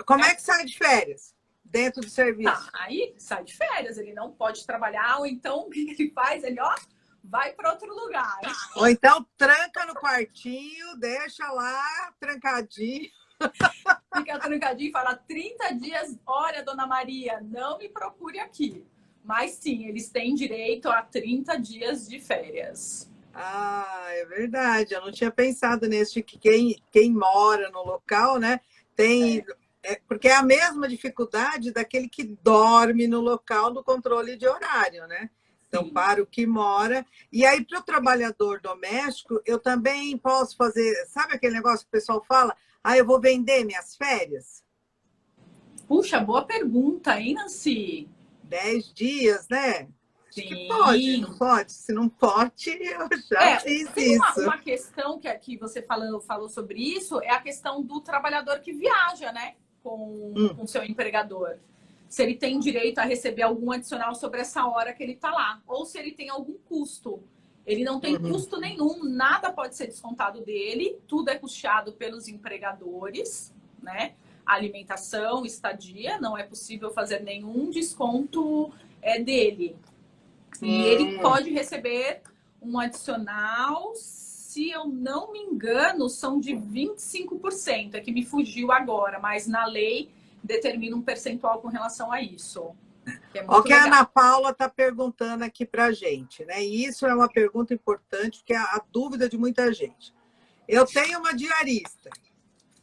Como é que sai de férias? dentro do Tá, serviço. aí sai de férias, ele não pode trabalhar, ou então o que ele faz? Ele, ó, vai para outro lugar. Ou então tranca no quartinho, deixa lá trancadinho. Fica trancadinho e fala 30 dias, olha, dona Maria, não me procure aqui. Mas sim, eles têm direito a 30 dias de férias. Ah, é verdade. Eu não tinha pensado nisso, de que quem mora no local, né, tem. Porque é a mesma dificuldade daquele que dorme no local no controle de horário, né? Então, Sim. para o que mora. E aí, para o trabalhador doméstico, eu também posso fazer. Sabe aquele negócio que o pessoal fala? Ah, eu vou vender minhas férias? Puxa, boa pergunta, hein, Nancy? 10 dias, né? Acho que pode, Sim. não pode? Se não pode, eu já É, fiz tem isso. uma questão que aqui você falou sobre isso, é a questão do trabalhador que viaja, né, com seu empregador. Se ele tem direito a receber algum adicional sobre essa hora que ele está lá, ou se ele tem algum custo. Ele não tem Uhum. custo nenhum, nada pode ser descontado dele, tudo é custeado pelos empregadores, né? Alimentação, estadia, não é possível fazer nenhum desconto dele. E ele pode receber um adicional, se eu não me engano, são de 25%. É que me fugiu agora, mas na lei determina um percentual com relação a isso. Que é Ó, muito que a legal. Ana Paula está perguntando aqui para a gente, né? E isso é uma pergunta importante, porque é a dúvida de muita gente. Eu tenho uma diarista.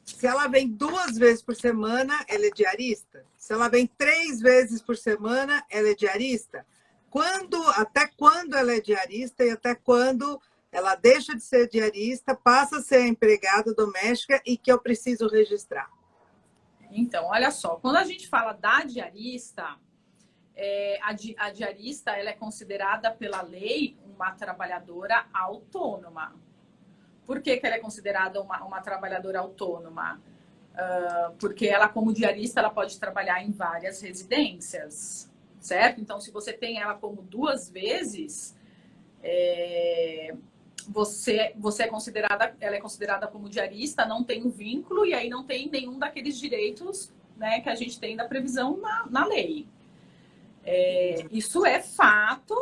Se ela vem 2 vezes por semana, ela é diarista? Se ela vem 3 vezes por semana, ela é diarista? Até quando ela é diarista e até quando ela deixa de ser diarista, passa a ser empregada doméstica e que eu preciso registrar? Então, olha só, quando a gente fala da diarista, a diarista ela é considerada pela lei uma trabalhadora autônoma. Por que ela é considerada uma trabalhadora autônoma? Porque ela, como diarista, ela pode trabalhar em várias residências, certo? Então, se você tem ela como 2 vezes, você ela é considerada como diarista, não tem um vínculo e aí não tem nenhum daqueles direitos, né, que a gente tem da previsão na lei. Isso é fato.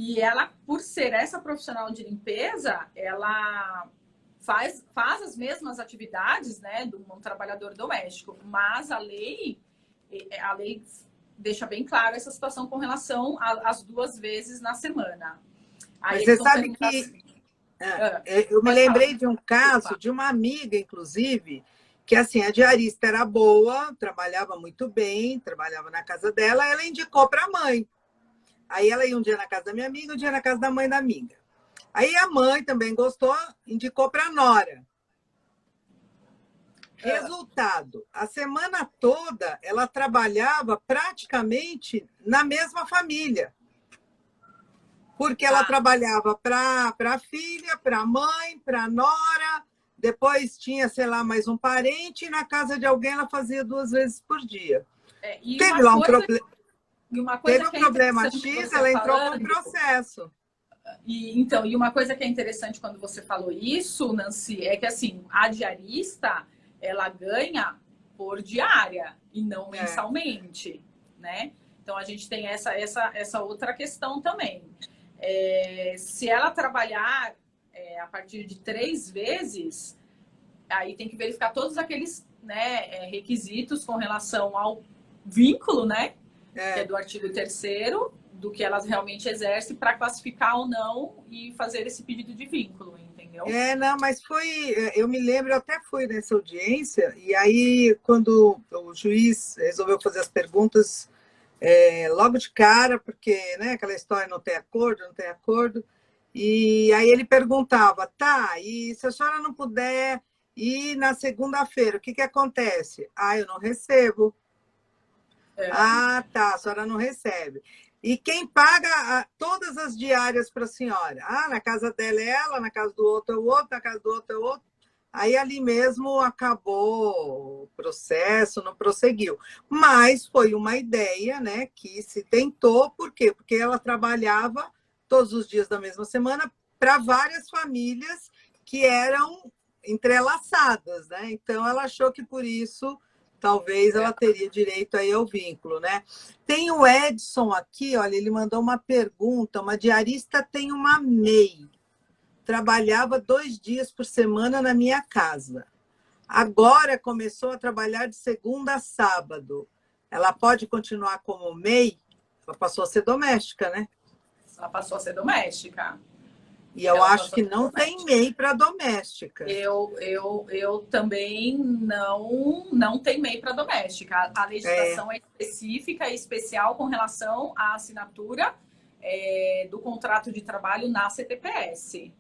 E ela, por ser essa profissional de limpeza, ela faz as mesmas atividades, né, de um trabalhador doméstico. Mas a lei deixa bem claro essa situação com relação às 2 vezes na semana. Aí Mas eles você vão sabe perguntar que assim, eu me pode falar. lembrei de um caso Desculpa. de uma amiga, inclusive, que assim, a diarista era boa, trabalhava muito bem, trabalhava na casa dela, ela indicou para a mãe. Aí ela ia um dia na casa da minha amiga, um dia na casa da mãe da amiga. Aí a mãe também gostou, indicou para a nora. Resultado, a semana toda ela trabalhava praticamente na mesma família. Porque ela trabalhava para a filha, para a mãe, para a nora, depois tinha, sei lá, mais um parente, e na casa de alguém ela fazia 2 vezes por dia. E Teve lá um problema. e uma Teve coisa um que é problema interessante X, você ela entrou com falando, processo. e uma coisa que é interessante quando você falou isso, Nancy, é que assim, a diarista, ela ganha por diária e não mensalmente, né? Então a gente tem essa outra questão também. Se ela trabalhar a partir de 3 vezes, aí tem que verificar todos aqueles, né, requisitos com relação ao vínculo, né? Que é do artigo 3º, do que elas realmente exercem para classificar ou não e fazer esse pedido de vínculo, entendeu? Não, mas eu me lembro, eu até fui nessa audiência, e aí quando o juiz resolveu fazer as perguntas logo de cara, porque né, aquela história não tem acordo, não tem acordo, e aí ele perguntava, tá, e se a senhora não puder ir na segunda-feira, o que que acontece? Ah, eu não recebo. Ah, tá, a senhora não recebe. E quem paga todas as diárias para a senhora? Ah, na casa dela é ela, na casa do outro é o outro, na casa do outro é o outro. Aí ali mesmo acabou o processo, não prosseguiu. Mas foi uma ideia, né, que se tentou, por quê? Porque ela trabalhava todos os dias da mesma semana para várias famílias que eram entrelaçadas, né? Então ela achou que por isso talvez ela teria direito aí ao vínculo, né? Tem o Edson aqui, olha, ele mandou uma pergunta, uma diarista tem uma MEI, trabalhava 2 dias por semana na minha casa. Agora começou a trabalhar de segunda a sábado. Ela pode continuar como MEI? Ela passou a ser doméstica, né? Ela passou a ser doméstica. E eu acho que não tem MEI para doméstica. Eu também não tem MEI para doméstica. A legislação é específica e especial com relação à assinatura do contrato de trabalho na CTPS.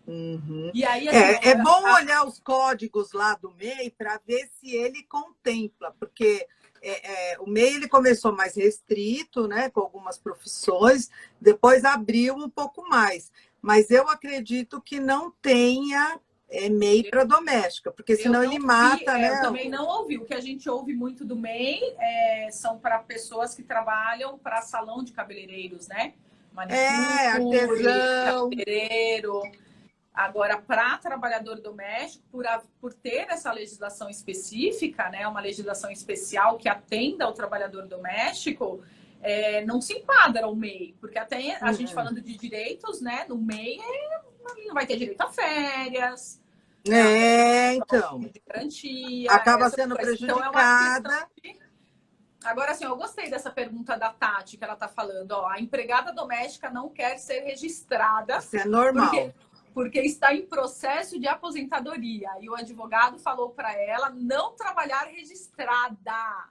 Uhum. E aí, assim, é bom olhar os códigos lá do MEI para ver se ele contempla, porque o MEI ele começou mais restrito, né, com algumas profissões, depois abriu um pouco mais. Mas eu acredito que não tenha MEI para doméstica, porque senão ele mata, né? Eu também não ouvi. O que a gente ouve muito do MEI são para pessoas que trabalham para salão de cabeleireiros, né? Manicure, artesão, cabeleireiro. Agora, para trabalhador doméstico, por ter essa legislação específica, né, uma legislação especial que atenda ao trabalhador doméstico, não se enquadra o MEI, porque até a gente falando de direitos, né, no MEI não vai ter direito a férias, então, de garantia, acaba sendo prejudicada. Então, é uma questão Agora, assim, eu gostei dessa pergunta da Tati, que ela está falando, ó, a empregada doméstica não quer ser registrada. Isso é normal. Porque está em processo de aposentadoria. E o advogado falou para ela não trabalhar registrada.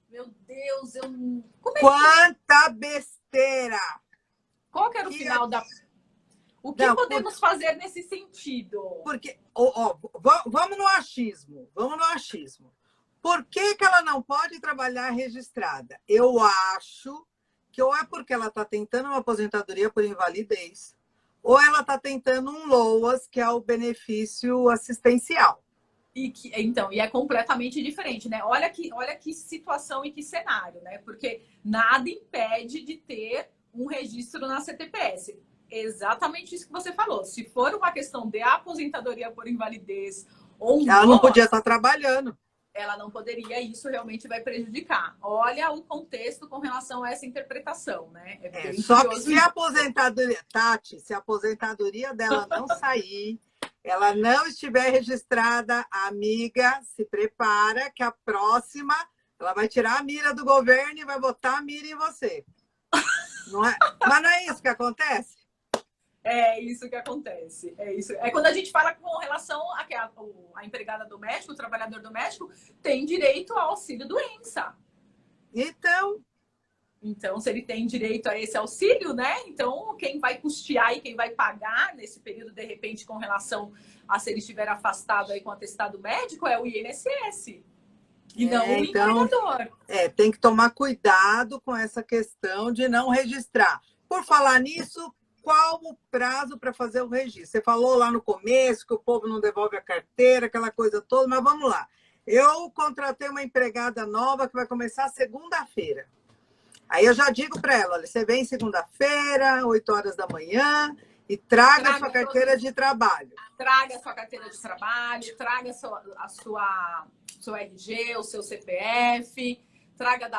Meu Deus, Quanta besteira! Qual que era o final da... O que podemos fazer nesse sentido? Porque, vamos no achismo. Por que ela não pode trabalhar registrada? Eu acho que ou é porque ela está tentando uma aposentadoria por invalidez, ou ela está tentando um LOAS, que é o benefício assistencial. E é completamente diferente, né? Olha que situação e que cenário, né? Porque nada impede de ter um registro na CTPS. Exatamente isso que você falou. Se for uma questão de aposentadoria por invalidez ou ela não podia estar trabalhando. Ela não poderia, e isso realmente vai prejudicar. Olha o contexto com relação a essa interpretação, né? Só que se a aposentadoria, Tati, se a aposentadoria dela não sair, ela não estiver registrada, a amiga se prepara que a próxima ela vai tirar a mira do governo e vai botar a mira em você. Não é? Mas não é isso que acontece? É isso que acontece. É isso. É quando a gente fala com relação a que a empregada doméstica, o trabalhador doméstico, tem direito ao auxílio doença. Então, se ele tem direito a esse auxílio, né? Então, quem vai custear e quem vai pagar nesse período, de repente, com relação a se ele estiver afastado aí com atestado médico, é o INSS. E não o empregador. Tem que tomar cuidado com essa questão de não registrar. Por falar nisso, qual o prazo para fazer o registro? Você falou lá no começo que o povo não devolve a carteira, aquela coisa toda, mas vamos lá. Eu contratei uma empregada nova que vai começar segunda-feira. Aí eu já digo para ela, olha, você vem segunda-feira, 8 horas da manhã, e traga a sua carteira de trabalho. Traga a sua carteira de trabalho, traga seu RG, o seu CPF, traga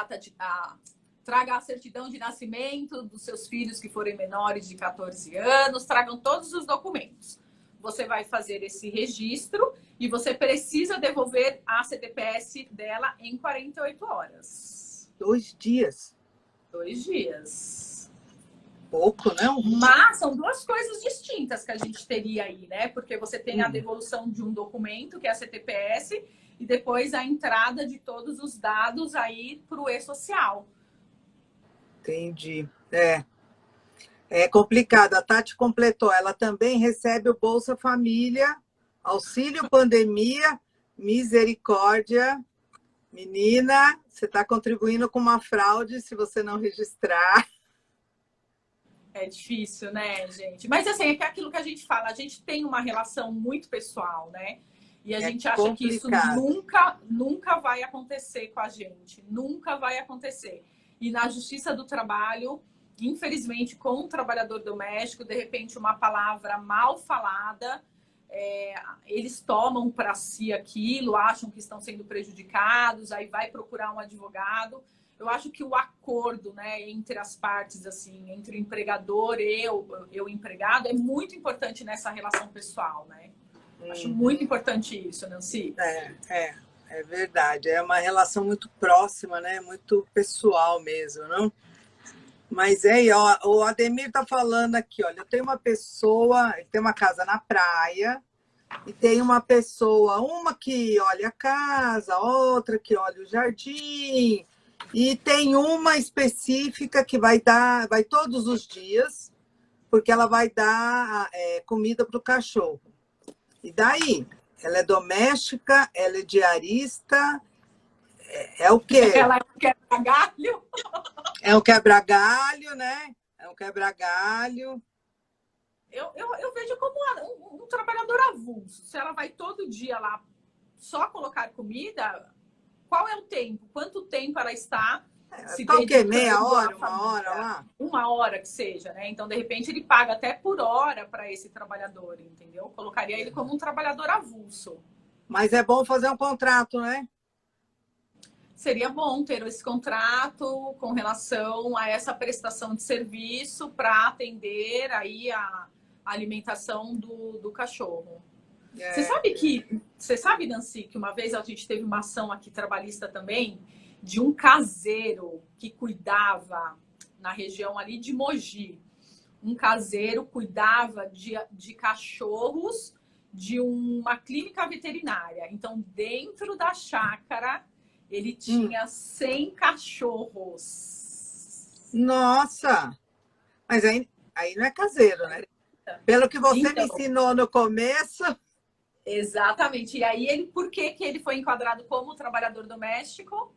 traga a certidão de nascimento dos seus filhos que forem menores de 14 anos, tragam todos os documentos. Você vai fazer esse registro e você precisa devolver a CTPS dela em 48 horas. 2 dias. 2 dias. Pouco, não? Mas são 2 coisas distintas que a gente teria aí, né? Porque você tem a devolução de um documento, que é a CTPS, e depois a entrada de todos os dados aí para o e-social. Entendi. É complicado. A Tati completou. Ela também recebe o Bolsa Família, Auxílio Pandemia, Misericórdia. Menina, você está contribuindo com uma fraude se você não registrar. É difícil, né, gente? Mas assim, é aquilo que a gente fala, a gente tem uma relação muito pessoal, né? E a gente acha complicado. Que isso nunca vai acontecer com a gente. Nunca vai acontecer. E na Justiça do Trabalho, infelizmente, com um trabalhador doméstico, de repente, uma palavra mal falada eles tomam para si aquilo, acham que estão sendo prejudicados, aí vai procurar um advogado. Eu acho que o acordo, né, entre as partes, assim, entre o empregador e o empregado, é muito importante nessa relação pessoal, né? Acho muito importante isso, Nancy. É verdade. É uma relação muito próxima, né? Muito pessoal mesmo, não? Mas ó, o Ademir está falando aqui, olha, eu tenho uma pessoa, ele tem uma casa na praia, e tem uma pessoa, uma que olha a casa, outra que olha o jardim, e tem uma específica que vai todos os dias, porque ela vai dar comida para o cachorro. E daí? Ela é doméstica, ela é diarista, é o quê? Ela é um quebra-galho. É um quebra-galho, né? É um quebra-galho. Eu vejo como um trabalhador avulso. Se ela vai todo dia lá só colocar comida, qual é o tempo? Quanto tempo ela está se Tá o quê? dedicando Meia hora, à uma hora família? lá? Uma hora que seja, né? Então, de repente, ele paga até por hora para esse trabalhador, entendeu? Colocaria ele como um trabalhador avulso. Mas é bom fazer um contrato, né? Seria bom ter esse contrato com relação a essa prestação de serviço para atender aí a alimentação do cachorro. Você sabe, Nancy, que uma vez a gente teve uma ação aqui trabalhista também de um caseiro que cuidava na região ali de Mogi. Um caseiro cuidava de cachorros de uma clínica veterinária. Então, dentro da chácara, ele tinha 100 cachorros. Nossa! Mas aí não é caseiro, né? Pelo que você me ensinou no começo. Exatamente. E aí, por que ele foi enquadrado como trabalhador doméstico?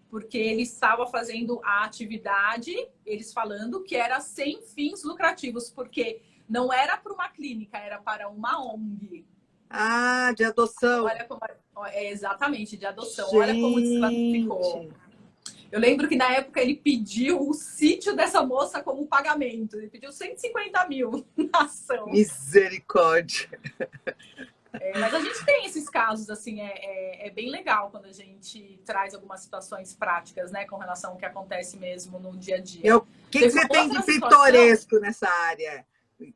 Porque ele estava fazendo a atividade, eles falando que era sem fins lucrativos, porque não era para uma clínica, era para uma ONG. Ah, de adoção. Olha como exatamente, de adoção. Gente. Olha como desclassificou. Eu lembro que na época ele pediu o sítio dessa moça como pagamento. Ele pediu 150 mil na ação. Misericórdia. Mas a gente tem esses casos, assim, é bem legal quando a gente traz algumas situações práticas, né, com relação ao que acontece mesmo no dia a dia. O que você tem de pitoresco nessa área,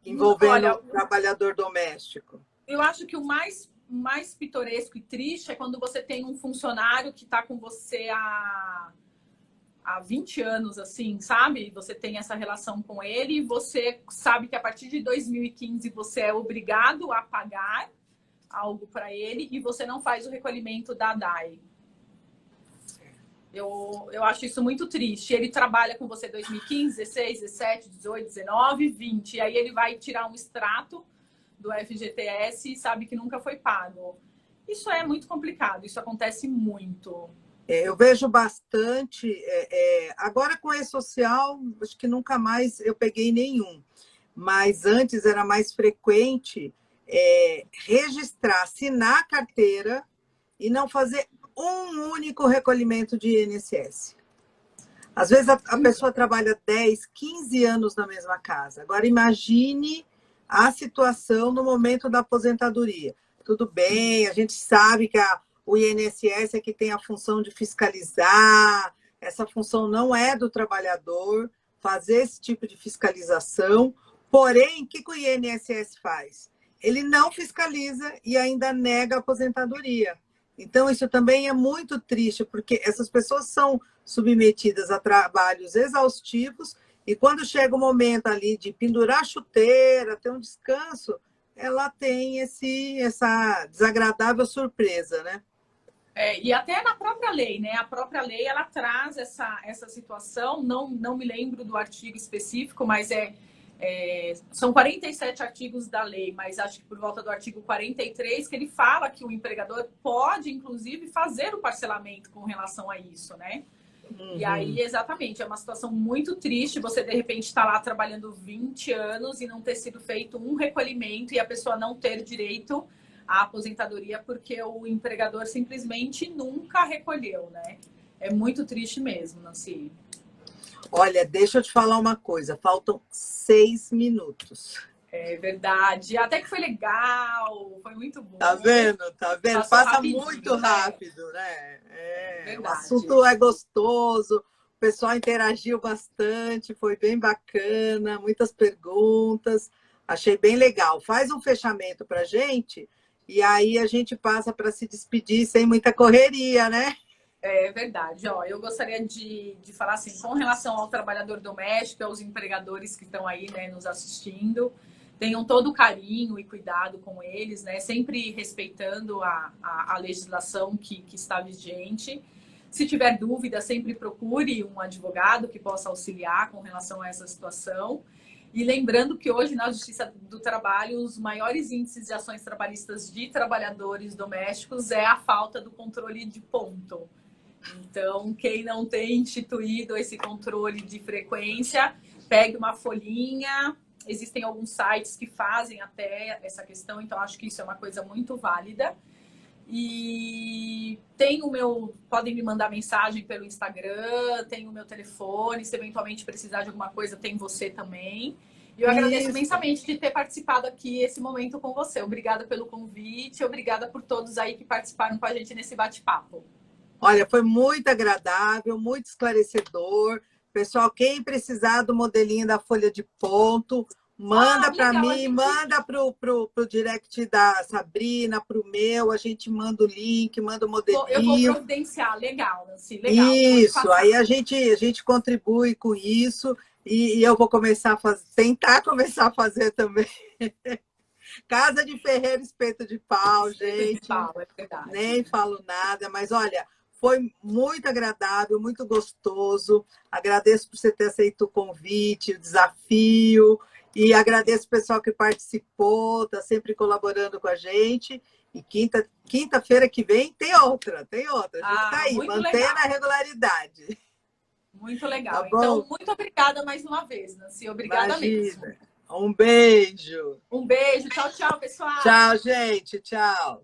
envolvendo o trabalhador doméstico? Eu acho que o mais pitoresco e triste é quando você tem um funcionário que está com você há 20 anos, assim, sabe? Você tem essa relação com ele e você sabe que a partir de 2015 você é obrigado a pagar algo para ele e você não faz o recolhimento da DAI. Eu acho isso muito triste. Ele trabalha com você 2015, 16, 17, 18, 19, 20. E aí ele vai tirar um extrato do FGTS e sabe que nunca foi pago. Isso é muito complicado. Isso acontece muito. Eu vejo bastante. Agora com a E-Social, acho que nunca mais eu peguei nenhum. Mas antes era mais frequente registrar, assinar a carteira e não fazer um único recolhimento de INSS. Às vezes a pessoa trabalha 10, 15 anos na mesma casa. Agora imagine a situação no momento da aposentadoria. Tudo bem, a gente sabe que o INSS é que tem a função de fiscalizar, essa função não é do trabalhador, fazer esse tipo de fiscalização. Porém, o que o INSS faz? Ele não fiscaliza e ainda nega a aposentadoria. Então, isso também é muito triste, porque essas pessoas são submetidas a trabalhos exaustivos e quando chega o momento ali de pendurar a chuteira, ter um descanso, ela tem essa desagradável surpresa, né? E até na própria lei, né? A própria lei, ela traz essa situação, não me lembro do artigo específico, mas são 47 artigos da lei, mas acho que por volta do artigo 43, que ele fala que o empregador pode, inclusive, fazer o parcelamento com relação a isso, né? Uhum. E aí, exatamente, é uma situação muito triste você, de repente, estar lá trabalhando 20 anos e não ter sido feito um recolhimento e a pessoa não ter direito à aposentadoria porque o empregador simplesmente nunca recolheu, né? É muito triste mesmo, Nancy. Olha, deixa eu te falar uma coisa. Faltam 6 minutos. É verdade. Até que foi legal, foi muito bom. Tá vendo? Tá vendo? Passou Passa rapidinho, muito né? rápido, né? O Verdade. assunto é gostoso, o pessoal interagiu bastante, foi bem bacana, muitas perguntas, achei bem legal. Faz um fechamento para gente e aí a gente passa para se despedir sem muita correria, né? É verdade. Ó, eu gostaria de falar assim, com relação ao trabalhador doméstico, aos empregadores que estão aí, né, nos assistindo, tenham todo o carinho e cuidado com eles, né, sempre respeitando a legislação que está vigente. Se tiver dúvida, sempre procure um advogado que possa auxiliar com relação a essa situação. E lembrando que hoje, na Justiça do Trabalho, os maiores índices de ações trabalhistas de trabalhadores domésticos é a falta do controle de ponto. Então, quem não tem instituído esse controle de frequência, pegue uma folhinha. Existem alguns sites que fazem até essa questão, então acho que isso é uma coisa muito válida. E tem o meu, podem me mandar mensagem pelo Instagram, tem o meu telefone, se eventualmente precisar de alguma coisa, tem você também. E eu agradeço imensamente de ter participado aqui esse momento com você. Obrigada pelo convite, obrigada por todos aí que participaram com a gente nesse bate-papo. Olha, foi muito agradável, muito esclarecedor. Pessoal, quem precisar do modelinho da folha de ponto, manda para mim, gente... manda para o direct da Sabrina, para o meu, a gente manda o link, manda o modelinho. Eu vou providenciar, legal, Nancy, legal. Isso, aí a gente contribui com isso e eu vou começar a fazer, tentar começar a fazer também. Casa de Ferreiro, espeto de pau, gente. De pau, é verdade. Nem falo nada, mas olha... Foi muito agradável, muito gostoso. Agradeço por você ter aceito o convite, o desafio. E agradeço o pessoal que participou, está sempre colaborando com a gente. E quinta-feira que vem tem outra. A gente está aí, mantendo a regularidade. Muito legal. Tá, então, muito obrigada mais uma vez, Nancy. Obrigada mesmo. Um beijo. Um beijo. Tchau, tchau, pessoal. Tchau, gente. Tchau.